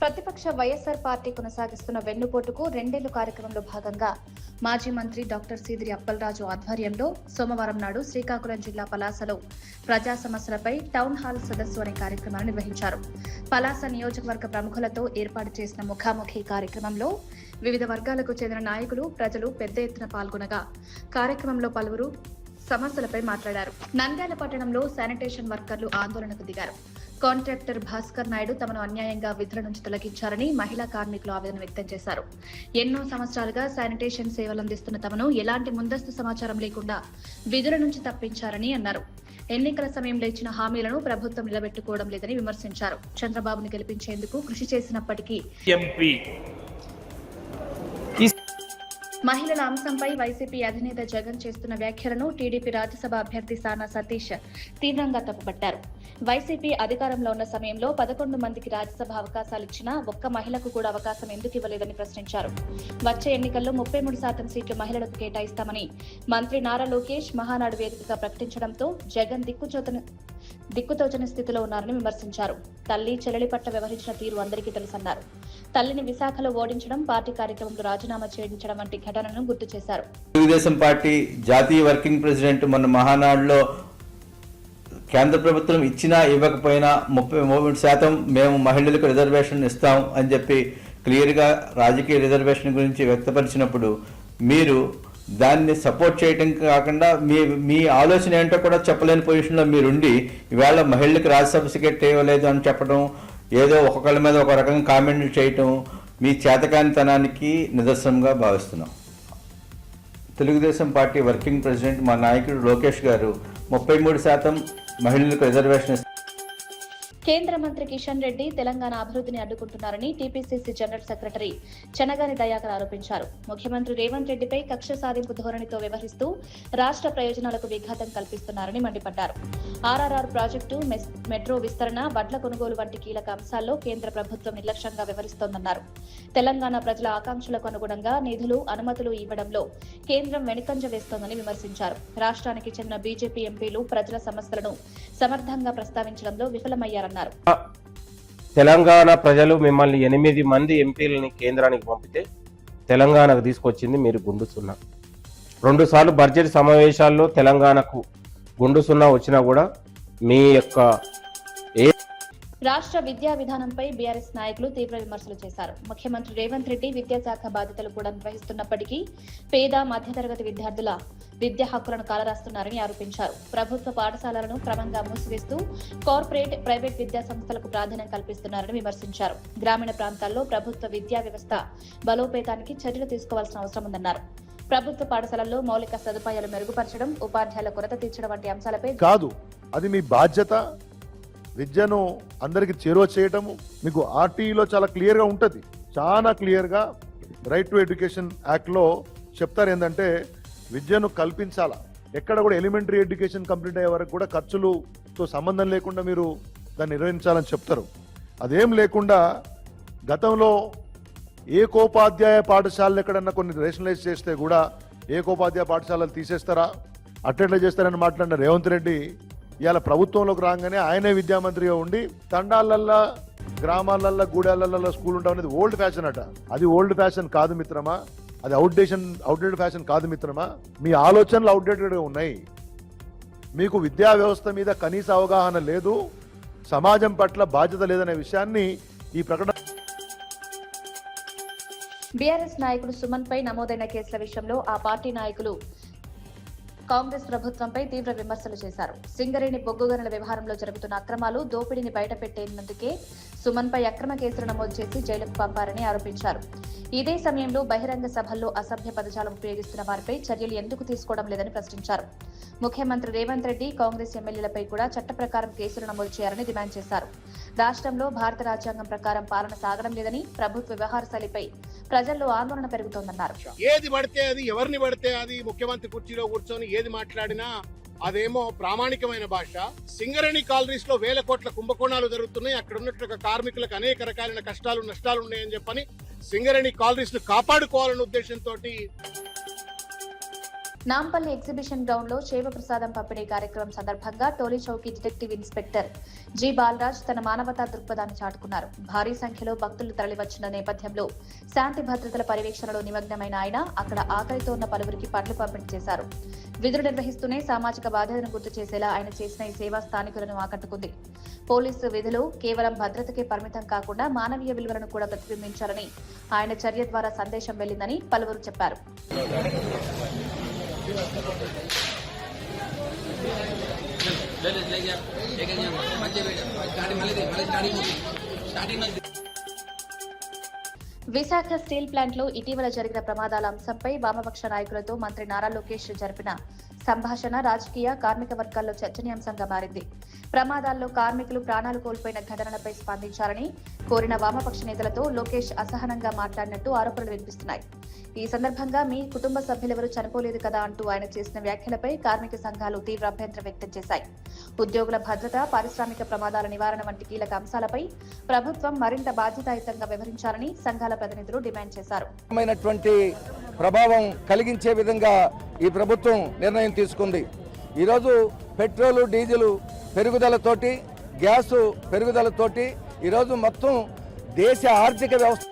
ప్రతిపక్ష వైఎస్ఆర్ పార్టీ కొనసాగిస్తున్న వెన్నుపోటుకు రెండేళ్లు కార్యక్రమంలో భాగంగా మాజీ మంత్రి డాక్టర్ సీదిరి అప్పలరాజు ఆధ్వర్యంలో సోమవారం నాడు శ్రీకాకుళం జిల్లా పలాసలో ప్రజా సమస్యలపై టౌన్ హాల్ సదస్సు అనే కార్యక్రమాన్ని నిర్వహించారు. పలాస నియోజకవర్గ ప్రముఖులతో ఏర్పాటు చేసిన ముఖాముఖి కార్యక్రమంలో వివిధ వర్గాలకు చెందిన నాయకులు, ప్రజలు పెద్ద ఎత్తున పాల్గొనగా కార్యక్రమంలో పలువురు సమస్యలపై మాట్లాడారు. నంద్యాల పట్టణంలో శానిటేషన్ వర్కర్లు ఆందోళనకు దిగారు. కాంట్రాక్టర్ భాస్కర్ నాయుడు తమను అన్యాయంగా విధుల నుంచి తొలగించారని మహిళా కార్మికులు ఆవేదన వ్యక్తం చేశారు. ఎన్నో సంవత్సరాలుగా శానిటేషన్ సేవలు అందిస్తున్న తమను ఎలాంటి ముందస్తు సమాచారం లేకుండా విధుల నుంచి తప్పించారని అన్నారు. ఎన్నికల సమయంలో ఇచ్చిన హామీలను ప్రభుత్వం నిలబెట్టుకోవడం లేదని విమర్శించారు. చంద్రబాబును గెలిపించేందుకు కృషి చేసినప్పటికీ మహిళల అంశంపై వైసీపీ అధినేత జగన్ చేస్తున్న వ్యాఖ్యలను టీడీపీ రాజ్యసభ అభ్యర్థి సానా సతీష్ తీవ్రంగా తప్పుపట్టారు. వైసీపీ అధికారంలో ఉన్న సమయంలో 11 మందికి రాజ్యసభ అవకాశాలు ఇచ్చినా ఒక్క మహిళకు కూడా అవకాశం ఎందుకు ఇవ్వలేదని ప్రశ్నించారు. వచ్చే ఎన్నికల్లో 33% సీట్లు మహిళలకు కేటాయిస్తామని మంత్రి నారా లోకేష్ మహానాడు వేదికగా ప్రకటించడంతో జగన్ దిక్కుతోచని స్థితిలో ఉన్నారని విమర్శించారు. తల్లి చెల్లెలి పట్ల వ్యవహరించిన తీరు అందరికీ తెలుసన్నారు. తల్లిని విశాఖలో ఓడించడం, పార్టీ కార్యక్రమంలో రాజీనామా చేయించడం వంటి ఘటనను గుర్తు చేశారు. తెలుగుదేశం పార్టీ జాతీయ వర్కింగ్ ప్రెసిడెంట్ మొన్న మహానాడులో కేంద్ర ప్రభుత్వం ఇచ్చినా ఇవ్వకపోయినా 33% మేము మహిళలకు రిజర్వేషన్ ఇస్తాం అని చెప్పి క్లియర్గా రాజకీయ రిజర్వేషన్ గురించి వ్యక్తపరిచినప్పుడు మీరు దాన్ని సపోర్ట్ చేయటం కాకుండా మీ ఆలోచన ఏంటో కూడా చెప్పలేని పొజిషన్లో మీరుండి ఇవాళ మహిళలకు రాజ్యసభ టికెట్ ఇవ్వలేదు అని చెప్పడం, ఏదో ఒక్కొక్కళ్ళ మీద ఒక రకంగా కామెంట్లు చేయటం మీ చేతకానితనానికి నిదర్శనంగా భావిస్తున్నాం. తెలుగుదేశం పార్టీ వర్కింగ్ ప్రెసిడెంట్ మా నాయకుడు లోకేష్ గారు 33% మహిళలకు రిజర్వేషన్. కేంద్ర మంత్రి కిషన్ రెడ్డి తెలంగాణ అభివృద్ధిని అడ్డుకుంటున్నారని TPCC general secretary Chenagani Dayakar ఆరోపించారు. ముఖ్యమంత్రి రేవంత్ రెడ్డిపై కక్ష సాధింపు ధోరణితో వ్యవహరిస్తూ రాష్ట్ర ప్రయోజనాలకు విఘాతం కల్పిస్తున్నారని మండిపడ్డారు. ఆర్ఆర్ఆర్ ప్రాజెక్టు, మెట్రో విస్తరణ, వడ్ల కొనుగోలు వంటి కీలక అంశాల్లో కేంద్ర ప్రభుత్వం నిర్లక్ష్యంగా వ్యవహరిస్తోందన్నారు. తెలంగాణ ప్రజల ఆకాంక్షలకు అనుగుణంగా నిధులు, అనుమతులు ఇవ్వడంలో కేంద్రం వెనుకంజ వేస్తోందని విమర్శించారు. రాష్ట్రానికి చెందిన బీజేపీ ఎంపీలు ప్రజల సమస్యలను సమర్థంగా ప్రస్తావించడంలో విఫలమయ్యారన్నారు. తెలంగాణ ప్రజలు మిమ్మల్ని 8 మంది ఎంపీలని కేంద్రానికి పంపితే తెలంగాణకు తీసుకొచ్చింది మీరు గుండు సున్నా. 2 సార్లు బడ్జెట్ సమావేశాల్లో తెలంగాణకు గుండు సున్నా వచ్చినా కూడా మీ యొక్క రాష్ట్ర విద్యా విధానంపై బీఆర్ఎస్ నాయకులు తీవ్ర విమర్శలు చేశారు. ముఖ్యమంత్రి రేవంత్ రెడ్డి విద్యాశాఖ బాధ్యతలు కూడా నిర్వహిస్తున్నప్పటికీ పేద, మధ్యతరగతి విద్యార్థుల విద్యా హక్కులను కాలరాస్తున్నారని ఆరోపించారు. ప్రభుత్వ పాఠశాలలను క్రమంగా మూసివేస్తూ కార్పొరేట్, ప్రైవేట్ విద్యా సంస్థలకు ప్రాధాన్యం కల్పిస్తున్నారని విమర్శించారు. గ్రామీణ ప్రాంతాల్లో ప్రభుత్వ విద్యా వ్యవస్థ బలోపేతానికి చర్యలు తీసుకోవాల్సిన అవసరం ఉందన్నారు. ప్రభుత్వ పాఠశాలల్లో మౌలిక సదుపాయాలు మెరుగుపరచడం, ఉపాధ్యాయుల కొరత తీర్చడం వంటి అంశాలపై కాదు, అది మీ బాధ్యత. విద్యను అందరికి చేరువ చేయటము మీకు ఆర్టీఈలో చాలా క్లియర్గా ఉంటుంది. చాలా క్లియర్గా రైట్ టు ఎడ్యుకేషన్ యాక్ట్లో చెప్తారు ఏంటంటే విద్యను కల్పించాలా. ఎక్కడ కూడా ఎలిమెంటరీ ఎడ్యుకేషన్ కంప్లీట్ అయ్యే వరకు కూడా ఖర్చులతో సంబంధం లేకుండా మీరు దాన్ని నిర్వహించాలని చెప్తారు. అదేం లేకుండా గతంలో ఏకోపాధ్యాయ పాఠశాలలు ఎక్కడన్నా కొన్ని రేషనలైజ్ చేస్తే కూడా ఏకోపాధ్యాయ పాఠశాలలు తీసేస్తారా, అట్లా చేస్తారని మాట్లాడిన రేవంత్ రెడ్డి ఇవాళ ప్రభుత్వంలోకి రాగానే ఆయనే విద్యామంత్రిగా ఉండి తండాలల్లో, గ్రామాలల్లో, గూడాలల్లో స్కూల్ ఉంటాం అనేది ఓల్డ్ ఫ్యాషన్ అట. అది ఓల్డ్ ఫ్యాషన్ కాదు మిత్రమా, అది అవుట్డేటెడ్ ఫ్యాషన్ కాదు మిత్రమా. మీ ఆలోచనలు అవుట్డేటెడ్గా ఉన్నాయి. మీకు విద్యా వ్యవస్థ మీద కనీస అవగాహన లేదు, సమాజం పట్ల బాధ్యత లేదనే విషయాన్ని ఈ ప్రకటన. బీఆర్ఎస్ నాయకుడు సుమన్ పై నమోదైన కేసుల విషయంలో ఆ పార్టీ నాయకులు కాంగ్రెస్ ప్రభుత్వంపై తీవ్ర విమర్శలు చేశారు. సింగరేణి బొగ్గు గనుల వ్యవహారంలో జరుగుతున్న అక్రమాలు, దోపిడీని బయటపెట్టేందుకే సుమన్ పై అక్రమ కేసులు నమోదు చేసి జైలుకు పంపారని ఆరోపించారు. ఇదే సమయంలో బహిరంగ సభల్లో అసభ్య పదజాలం ఉపయోగిస్తున్న వారిపై చర్యలు ఎందుకు తీసుకోవడం లేదని ప్రశ్నించారు. ముఖ్యమంత్రి రేవంత్ రెడ్డి, కాంగ్రెస్ ఎమ్మెల్యేలపై కూడా చట్ట ప్రకారం కేసులు నమోదు చేయాలని డిమాండ్ చేశారు. రాష్ట్రంలో భారత రాజ్యాంగం ప్రకారం పాలన సాగడం లేదని, ప్రభుత్వ వ్యవహార శైలిపై ప్రజల్లో ఆందోళన పెరుగుతోందన్నారు. ఏది పడితే అది, ఎవరిని పడితే అది ముఖ్యమంత్రి కుర్చీలో కూర్చొని ఏది మాట్లాడినా అదేమో ప్రామాణికమైన భాష. సింగరేణి కాలనీస్ లో 1000 కోట్ల కుంభకోణాలు జరుగుతున్నాయి. అక్కడ ఉన్నట్టు కార్మికులకు అనేక రకాలైన కష్టాలు, నష్టాలు ఉన్నాయని చెప్పని సింగరేణి కాలనీస్ ను కాపాడుకోవాలనే ఉద్దేశంతో నాంపల్లి ఎగ్జిబిషన్ గ్రౌండ్ లో శైవ ప్రసాదం పంపిణీ కార్యక్రమం సందర్భంగా Toli Chowki detective inspector G Balaraj తన మానవతా దృక్పథాన్ని చాటుకున్నారు. భారీ సంఖ్యలో భక్తులు తరలివచ్చిన నేపథ్యంలో శాంతి భద్రతల పర్యవేక్షణలో నిమగ్నమైన ఆయన అక్కడ ఆకలితో ఉన్న పలువురికి పండ్లు పంపిణీ చేశారు. విధులు నిర్వహిస్తూనే సామాజిక బాధ్యతను గుర్తు చేసేలా ఆయన చేసిన ఈ సేవ స్థానికులను ఆకట్టుకుంది. పోలీసు విధులు కేవలం భద్రతకే పరిమితం కాకుండా మానవీయ విలువలను కూడా ప్రతిబింబించాలని ఆయన చర్య ద్వారా సందేశం వెళ్లిందని పలువురు చెప్పారు. విశాఖ స్టీల్ ప్లాంట్ లో ఇటీవల జరిగిన ప్రమాదాల అంశంపై వామపక్ష నాయకులతో మంత్రి నారా లోకేష్ జరిపిన సంభాషణ రాజకీయ కార్మిక వర్గాల్లో చర్చనీయాంశంగా మారింది. ప్రమాదాల్లో కార్మికులు ప్రాణాలు కోల్పోయిన ఘటనలపై స్పందించాలని కోరిన వామపక్ష నేతలతో లోకేష్ అసహనంగా మాట్లాడినట్టు ఆరోపణలు వినిపిస్తున్నాయి. ఈ సందర్భంగా మీ కుటుంబ సభ్యులెవరూ చనిపోలేదు కదా అంటూ ఆయన చేసిన వ్యాఖ్యలపై కార్మిక సంఘాలు తీవ్ర అభ్యంతరం వ్యక్తం చేశాయి. ఉద్యోగుల భద్రత, పారిశ్రామిక ప్రమాదాల నివారణ వంటి కీలక అంశాలపై ప్రభుత్వం మరింత బాధ్యతాయుతంగా వ్యవహరించాలని సంఘాల ప్రతినిధులు డిమాండ్ చేశారు. ప్రభావం కలిగించే విధంగా ఈ ప్రభుత్వం నిర్ణయం తీసుకుంది. ఈరోజు పెట్రోలు, డీజిల్ పెరుగుదలతోటి, గ్యాసు పెరుగుదలతోటి ఈరోజు మొత్తం దేశ ఆర్థిక వ్యవస్థ